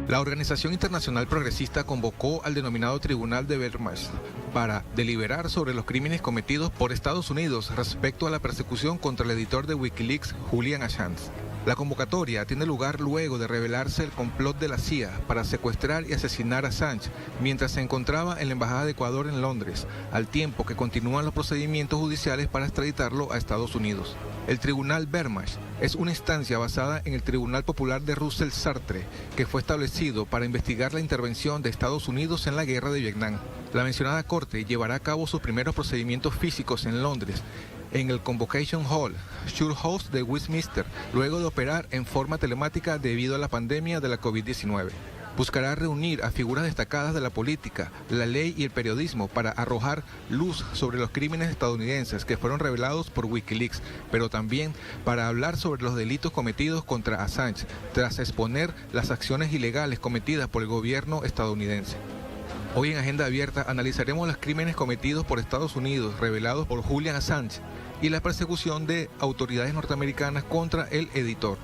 La Organización Internacional Progresista convocó al denominado Tribunal de Belmarsh para deliberar sobre los crímenes cometidos por Estados Unidos respecto a la persecución contra el editor de Wikileaks, Julian Assange. La convocatoria tiene lugar luego de revelarse el complot de la CIA para secuestrar y asesinar a Assange mientras se encontraba en la Embajada de Ecuador en Londres, al tiempo que continúan los procedimientos judiciales para extraditarlo a Estados Unidos. El Tribunal Belmarsh es una instancia basada en el Tribunal Popular de Russell Sartre, que fue establecido para investigar la intervención de Estados Unidos en la guerra de Vietnam. La mencionada corte llevará a cabo sus primeros procedimientos físicos en Londres, en el Convocation Hall, Shorehouse de Westminster, luego de operar en forma telemática debido a la pandemia de la COVID-19. Buscará reunir a figuras destacadas de la política, la ley y el periodismo para arrojar luz sobre los crímenes estadounidenses que fueron revelados por Wikileaks, pero también para hablar sobre los delitos cometidos contra Assange, tras exponer las acciones ilegales cometidas por el gobierno estadounidense. Hoy en Agenda Abierta analizaremos los crímenes cometidos por Estados Unidos revelados por Julian Assange y la persecución de autoridades norteamericanas contra el editor.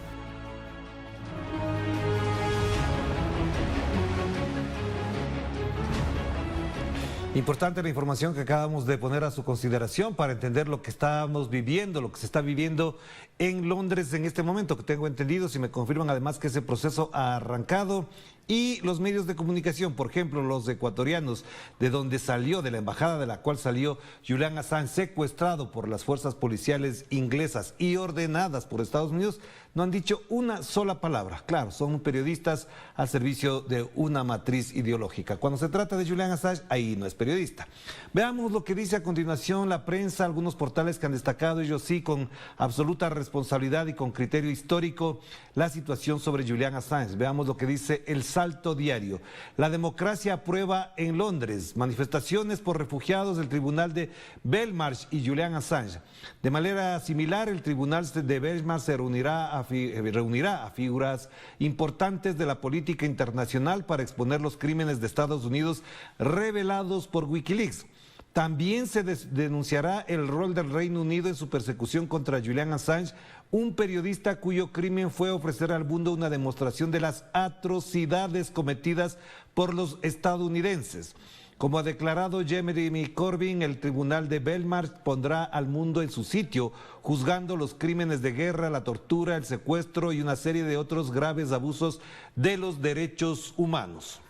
Importante la información que acabamos de poner a su consideración para entender lo que estamos viviendo, lo que se está viviendo en Londres en este momento, que tengo entendido, si me confirman además que ese proceso ha arrancado, y los medios de comunicación, por ejemplo, los ecuatorianos, de donde salió, de la embajada de la cual salió Julian Assange, secuestrado por las fuerzas policiales inglesas y ordenadas por Estados Unidos, no han dicho una sola palabra. Claro, son periodistas al servicio de una matriz ideológica. Cuando se trata de Julian Assange, ahí no es periodista. Veamos lo que dice a continuación la prensa, algunos portales que han destacado, ellos sí, con absoluta responsabilidad y con criterio histórico, la situación sobre Julian Assange. Veamos lo que dice El Salto Diario. La democracia aprueba en Londres. Manifestaciones por refugiados del Tribunal de Belmarsh y Julian Assange. De manera similar, el Tribunal de Belmarsh se reunirá a figuras importantes de la política internacional para exponer los crímenes de Estados Unidos revelados por Wikileaks. También se denunciará el rol del Reino Unido en su persecución contra Julian Assange, un periodista cuyo crimen fue ofrecer al mundo una demostración de las atrocidades cometidas por los estadounidenses. Como ha declarado Jeremy Corbyn, el Tribunal de Belmarsh pondrá al mundo en su sitio, juzgando los crímenes de guerra, la tortura, el secuestro y una serie de otros graves abusos de los derechos humanos.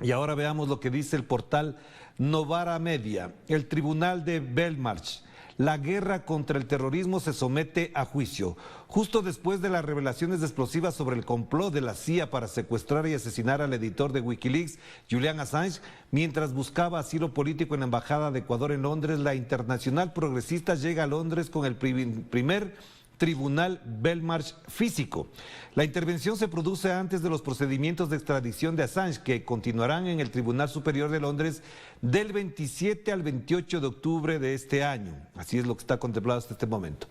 Y ahora veamos lo que dice el portal Novara Media. El Tribunal de Belmarsh. La guerra contra el terrorismo se somete a juicio. Justo después de las revelaciones explosivas sobre el complot de la CIA para secuestrar y asesinar al editor de Wikileaks, Julian Assange, mientras buscaba asilo político en la Embajada de Ecuador en Londres, la Internacional Progresista llega a Londres con el primer Tribunal Belmarsh físico. La intervención se produce antes de los procedimientos de extradición de Assange, que continuarán en el Tribunal Superior de Londres del 27 al 28 de octubre de este año. Así es lo que está contemplado hasta este momento.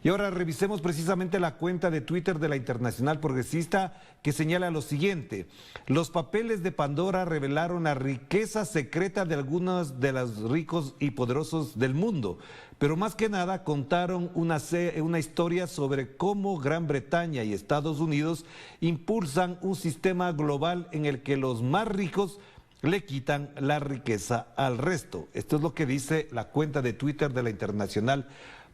Y ahora revisemos precisamente la cuenta de Twitter de la Internacional Progresista, que señala lo siguiente: los papeles de Pandora revelaron la riqueza secreta de algunos de los ricos y poderosos del mundo, pero más que nada contaron una historia sobre cómo Gran Bretaña y Estados Unidos impulsan un sistema global en el que los más ricos le quitan la riqueza al resto. Esto es lo que dice la cuenta de Twitter de la Internacional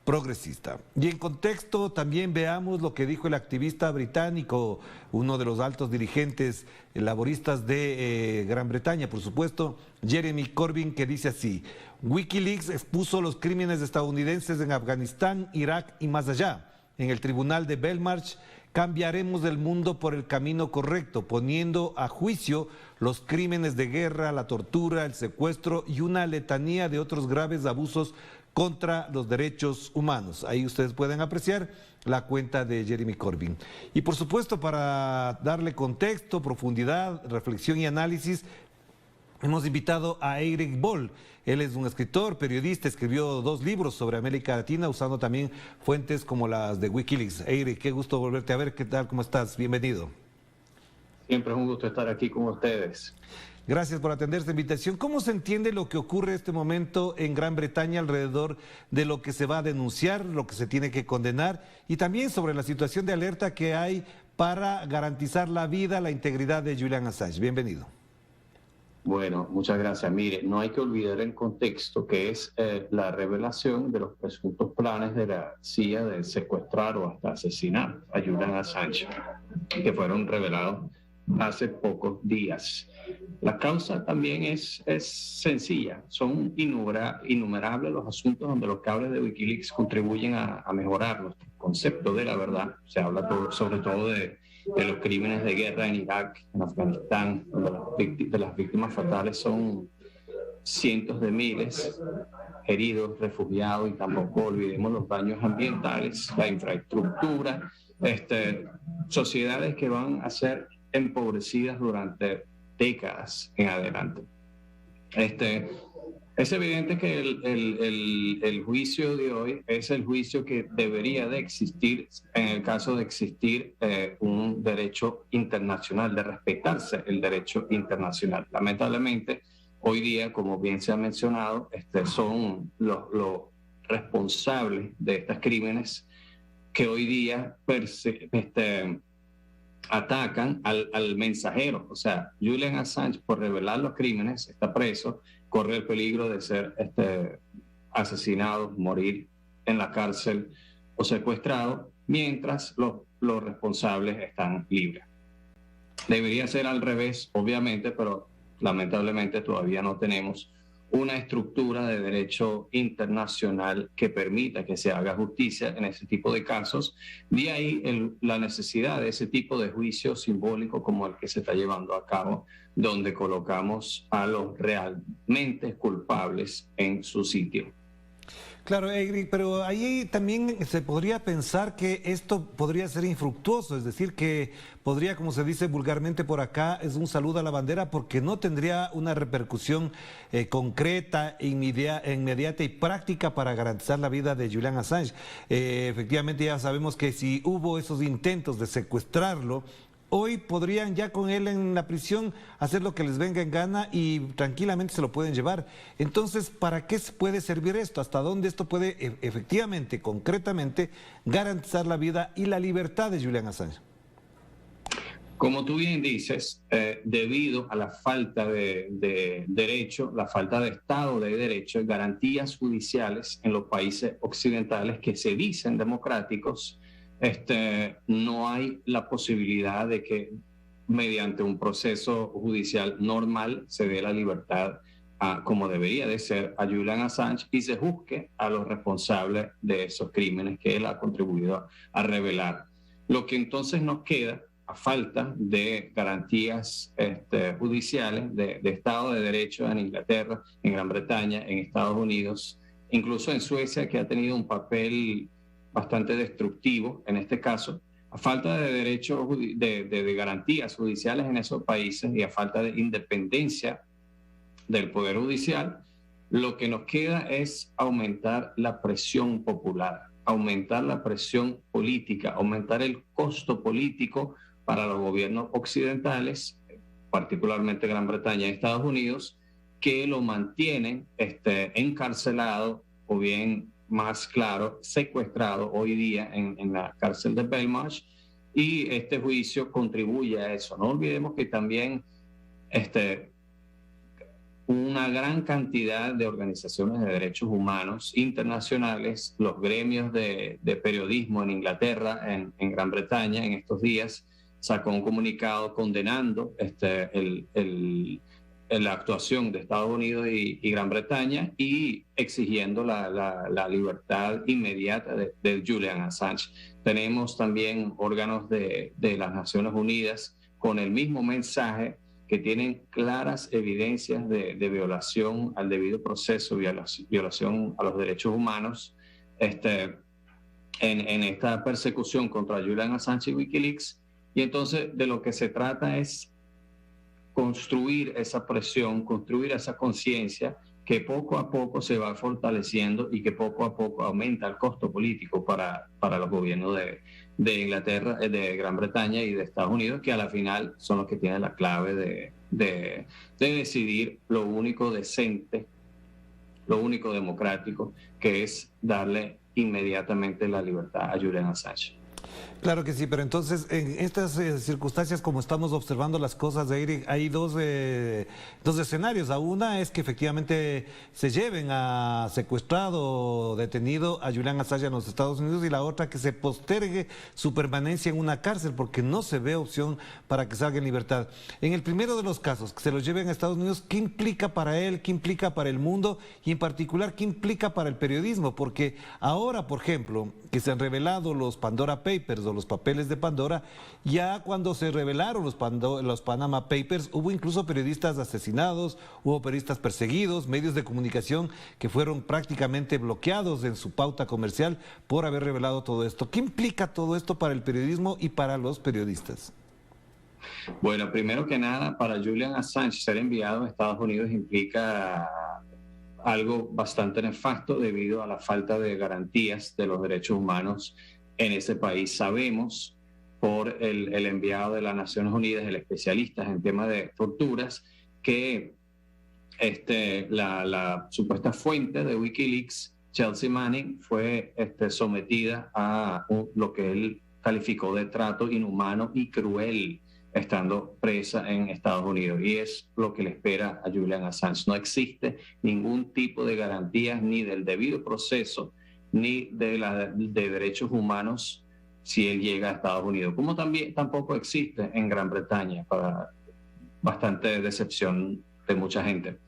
Progresista. Y en contexto también veamos lo que dijo el activista británico, uno de los altos dirigentes laboristas de Gran Bretaña, por supuesto, Jeremy Corbyn, que dice así: Wikileaks expuso los crímenes estadounidenses en Afganistán, Irak y más allá. En el Tribunal de Belmarsh cambiaremos el mundo por el camino correcto, poniendo a juicio los crímenes de guerra, la tortura, el secuestro y una letanía de otros graves abusos contra los derechos humanos. Ahí ustedes pueden apreciar la cuenta de Jeremy Corbyn. Y por supuesto, para darle contexto, profundidad, reflexión y análisis, hemos invitado a Eirik Boll. Él es un escritor, periodista, escribió 2 libros sobre América Latina, usando también fuentes como las de Wikileaks. Eirik, qué gusto volverte a ver. ¿Qué tal? ¿Cómo estás? Bienvenido. Siempre es un gusto estar aquí con ustedes. Gracias por atender esta invitación. ¿Cómo se entiende lo que ocurre en este momento en Gran Bretaña alrededor de lo que se va a denunciar, lo que se tiene que condenar y también sobre la situación de alerta que hay para garantizar la vida, la integridad de Julian Assange? Bienvenido. Bueno, muchas gracias. Mire, no hay que olvidar el contexto que es la revelación de los presuntos planes de la CIA de secuestrar o hasta asesinar a Julian Assange, que fueron revelados hace pocos días. La causa también es sencilla. Son innumerables los asuntos donde los cables de Wikileaks contribuyen a mejorar nuestro concepto de la verdad. Se habla sobre todo de los crímenes de guerra en Irak, en Afganistán, donde las víctimas fatales son cientos de miles, heridos, refugiados, y tampoco olvidemos los daños ambientales, la infraestructura, sociedades que van a ser empobrecidas durante décadas en adelante. Es evidente que el juicio de hoy es el juicio que debería de existir en el caso de existir un derecho internacional, de respetarse el derecho internacional. Lamentablemente, hoy día, como bien se ha mencionado, son los responsables de estos crímenes que hoy día atacan al mensajero. O sea, Julian Assange, por revelar los crímenes, está preso, corre el peligro de ser asesinado, morir en la cárcel o secuestrado, mientras los responsables están libres. Debería ser al revés, obviamente, pero lamentablemente todavía no tenemos una estructura de derecho internacional que permita que se haga justicia en ese tipo de casos. De ahí la necesidad de ese tipo de juicio simbólico como el que se está llevando a cabo, donde colocamos a los realmente culpables en su sitio. Claro, Egri, pero ahí también se podría pensar que esto podría ser infructuoso, es decir, que podría, como se dice vulgarmente por acá, es un saludo a la bandera porque no tendría una repercusión concreta, inmediata y práctica para garantizar la vida de Julian Assange. Efectivamente ya sabemos que si hubo esos intentos de secuestrarlo, hoy podrían ya con él en la prisión hacer lo que les venga en gana y tranquilamente se lo pueden llevar. Entonces, ¿para qué puede servir esto? ¿Hasta dónde esto puede efectivamente, concretamente, garantizar la vida y la libertad de Julian Assange? Como tú bien dices, debido a la falta de derecho, la falta de Estado de Derecho y garantías judiciales en los países occidentales que se dicen democráticos, no hay la posibilidad de que mediante un proceso judicial normal se dé la libertad como debería de ser a Julian Assange y se juzgue a los responsables de esos crímenes que él ha contribuido a revelar. Lo que entonces nos queda, a falta de garantías judiciales, de Estado de Derecho en Inglaterra, en Gran Bretaña, en Estados Unidos, incluso en Suecia, que ha tenido un papel bastante destructivo en este caso, a falta de derechos, de garantías judiciales en esos países y a falta de independencia del Poder Judicial, lo que nos queda es aumentar la presión popular, aumentar la presión política, aumentar el costo político para los gobiernos occidentales, particularmente Gran Bretaña y Estados Unidos, que lo mantienen encarcelado o bien más claro, secuestrado hoy día en la cárcel de Belmarsh, y este juicio contribuye a eso. No olvidemos que también una gran cantidad de organizaciones de derechos humanos internacionales, los gremios de periodismo en Inglaterra, en Gran Bretaña, en estos días, sacó un comunicado condenando la actuación de Estados Unidos y Gran Bretaña y exigiendo la libertad inmediata de Julian Assange. Tenemos también órganos de las Naciones Unidas con el mismo mensaje, que tienen claras evidencias de violación al debido proceso, violación a los derechos humanos en esta persecución contra Julian Assange y Wikileaks. Y entonces de lo que se trata es construir esa presión, construir esa conciencia que poco a poco se va fortaleciendo y que poco a poco aumenta el costo político para los gobiernos de Inglaterra, de Gran Bretaña y de Estados Unidos, que a la final son los que tienen la clave de decidir lo único decente, lo único democrático, que es darle inmediatamente la libertad a Julian Assange. Claro que sí, pero entonces en estas circunstancias, como estamos observando las cosas, hay dos escenarios. Una es que efectivamente se lleven a secuestrado o detenido a Julian Assange en los Estados Unidos, y la otra que se postergue su permanencia en una cárcel porque no se ve opción para que salga en libertad. En el primero de los casos, que se los lleven a Estados Unidos, ¿qué implica para él, qué implica para el mundo y en particular qué implica para el periodismo? Porque ahora, por ejemplo, que se han revelado los Pandora Papers o los papeles de Pandora, ya cuando se revelaron los Panama Papers, hubo incluso periodistas asesinados, hubo periodistas perseguidos, medios de comunicación que fueron prácticamente bloqueados en su pauta comercial por haber revelado todo esto. ¿Qué implica todo esto para el periodismo y para los periodistas? Bueno, primero que nada, para Julian Assange ser enviado a Estados Unidos implica algo bastante nefasto debido a la falta de garantías de los derechos humanos en ese país. Sabemos por el enviado de las Naciones Unidas, el especialista en temas de torturas, que la supuesta fuente de Wikileaks, Chelsea Manning, fue sometida a lo que él calificó de trato inhumano y cruel estando presa en Estados Unidos, y es lo que le espera a Julian Assange. No existe ningún tipo de garantías ni del debido proceso ni de derechos humanos si él llega a Estados Unidos, como tampoco existe en Gran Bretaña, para bastante decepción de mucha gente.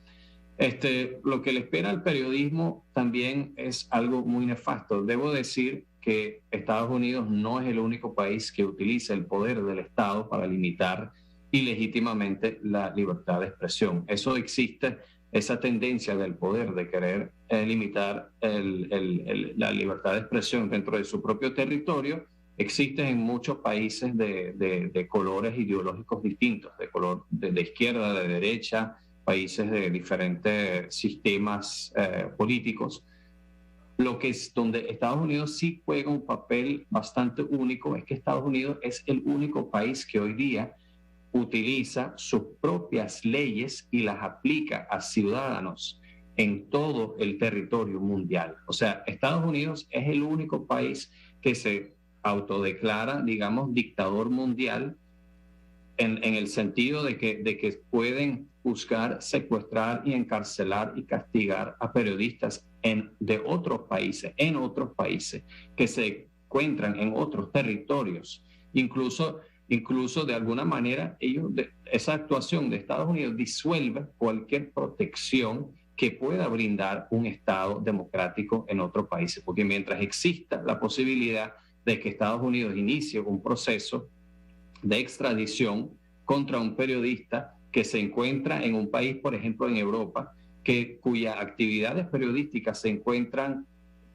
Lo que le espera al periodismo también es algo muy nefasto. Debo decir que Estados Unidos no es el único país que utiliza el poder del Estado para limitar ilegítimamente la libertad de expresión. Eso existe, esa tendencia del poder de querer limitar la libertad de expresión dentro de su propio territorio, existe en muchos países de colores ideológicos distintos, de color de izquierda, de derecha, países de diferentes sistemas políticos. Lo que es donde Estados Unidos sí juega un papel bastante único es que Estados Unidos es el único país que hoy día utiliza sus propias leyes y las aplica a ciudadanos en todo el territorio mundial. O sea, Estados Unidos es el único país que se autodeclara, digamos, dictador mundial en el sentido de que pueden buscar, secuestrar y encarcelar y castigar a periodistas de otros países, que se encuentran en otros territorios. Incluso de alguna manera, esa actuación de Estados Unidos disuelve cualquier protección que pueda brindar un Estado democrático en otros países, porque mientras exista la posibilidad de que Estados Unidos inicie un proceso de extradición contra un periodista que se encuentra en un país, por ejemplo, en Europa, cuyas actividades periodísticas se encuentran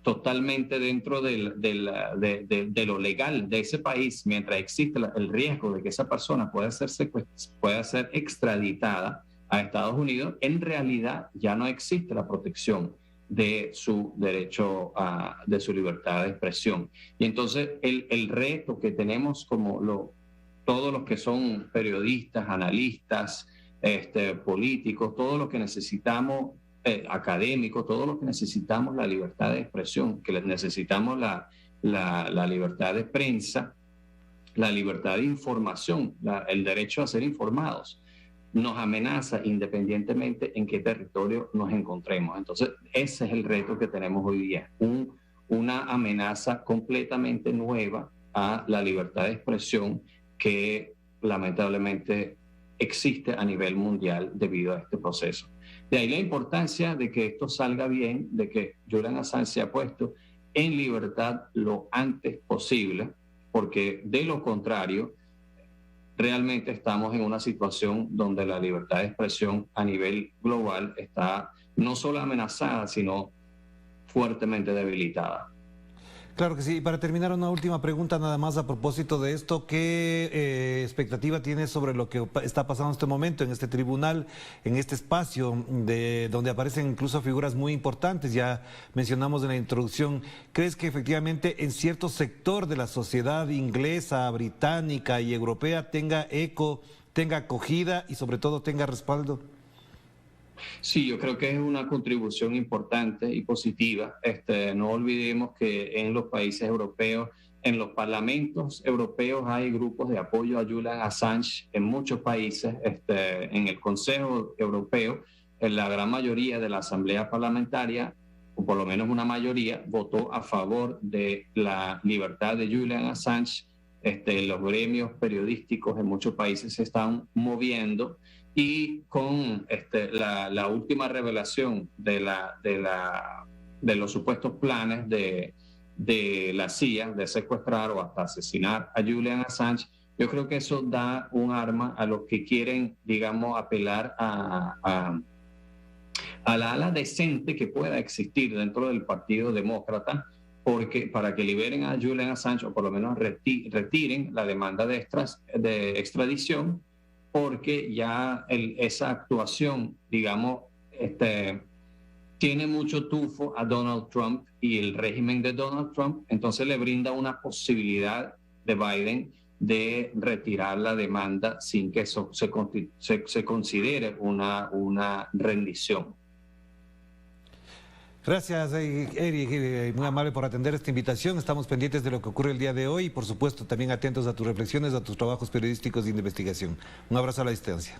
totalmente dentro de lo legal de ese país, mientras existe el riesgo de que esa persona pueda ser extraditada a Estados Unidos, en realidad ya no existe la protección de su derecho de su libertad de expresión. Y entonces el reto que tenemos todos los que son periodistas, analistas, políticos, todos los que necesitamos, académicos, todos los que necesitamos la libertad de expresión, que necesitamos la libertad de prensa, la libertad de información, el derecho a ser informados, nos amenaza independientemente en qué territorio nos encontremos. Entonces, ese es el reto que tenemos hoy día, una amenaza completamente nueva a la libertad de expresión que lamentablemente existe a nivel mundial debido a este proceso. De ahí la importancia de que esto salga bien, de que Julian Assange sea puesto en libertad lo antes posible, porque de lo contrario, realmente estamos en una situación donde la libertad de expresión a nivel global está no solo amenazada, sino fuertemente debilitada. Claro que sí. Y para terminar, una última pregunta nada más a propósito de esto. ¿Qué expectativa tienes sobre lo que está pasando en este momento, en este tribunal, en este espacio donde aparecen incluso figuras muy importantes? Ya mencionamos en la introducción. ¿Crees que efectivamente en cierto sector de la sociedad inglesa, británica y europea tenga eco tenga acogida y sobre todo tenga respaldo? Sí, yo creo que es una contribución importante y positiva. No olvidemos que en los países europeos, en los parlamentos europeos hay grupos de apoyo a Julian Assange en muchos países. En el Consejo Europeo, en la gran mayoría de la Asamblea Parlamentaria, o por lo menos una mayoría, votó a favor de la libertad de Julian Assange. Los gremios periodísticos en muchos países se están moviendo. Y con la última revelación de los supuestos planes de la CIA de secuestrar o hasta asesinar a Julian Assange, yo creo que eso da un arma a los que quieren, digamos, apelar a la ala decente que pueda existir dentro del Partido Demócrata, porque para que liberen a Julian Assange o por lo menos retiren la demanda de extradición, porque ya esa actuación, digamos, tiene mucho tufo a Donald Trump y el régimen de Donald Trump, entonces le brinda una posibilidad de Biden de retirar la demanda sin que eso se considere una rendición. Gracias, Eric, muy amable por atender esta invitación. Estamos pendientes de lo que ocurre el día de hoy y, por supuesto, también atentos a tus reflexiones, a tus trabajos periodísticos y de investigación. Un abrazo a la distancia.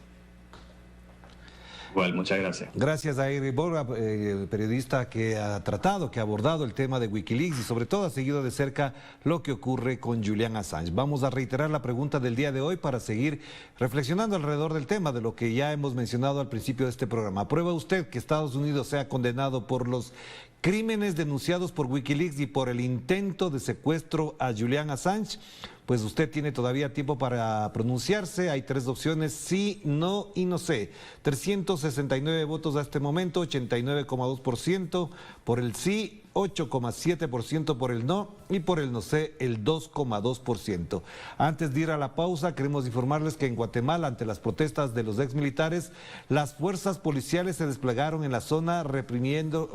Igual, muchas gracias. Gracias a Eric Borja, periodista que ha abordado el tema de Wikileaks y sobre todo ha seguido de cerca lo que ocurre con Julian Assange. Vamos a reiterar la pregunta del día de hoy para seguir reflexionando alrededor del tema, de lo que ya hemos mencionado al principio de este programa. ¿Aprueba usted que Estados Unidos sea condenado por los crímenes denunciados por Wikileaks y por el intento de secuestro a Julian Assange? Pues usted tiene todavía tiempo para pronunciarse. Hay 3 opciones: sí, no y no sé. 369 votos a este momento, 89,2% por el sí, 8,7% por el no y por el no sé el 2,2%. Antes de ir a la pausa, queremos informarles que en Guatemala, ante las protestas de los exmilitares, las fuerzas policiales se desplegaron en la zona reprimiendo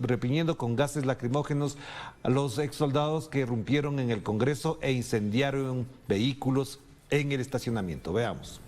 con gases lacrimógenos a los exsoldados que irrumpieron en el Congreso e incendiaron vehículos en el estacionamiento. Veamos.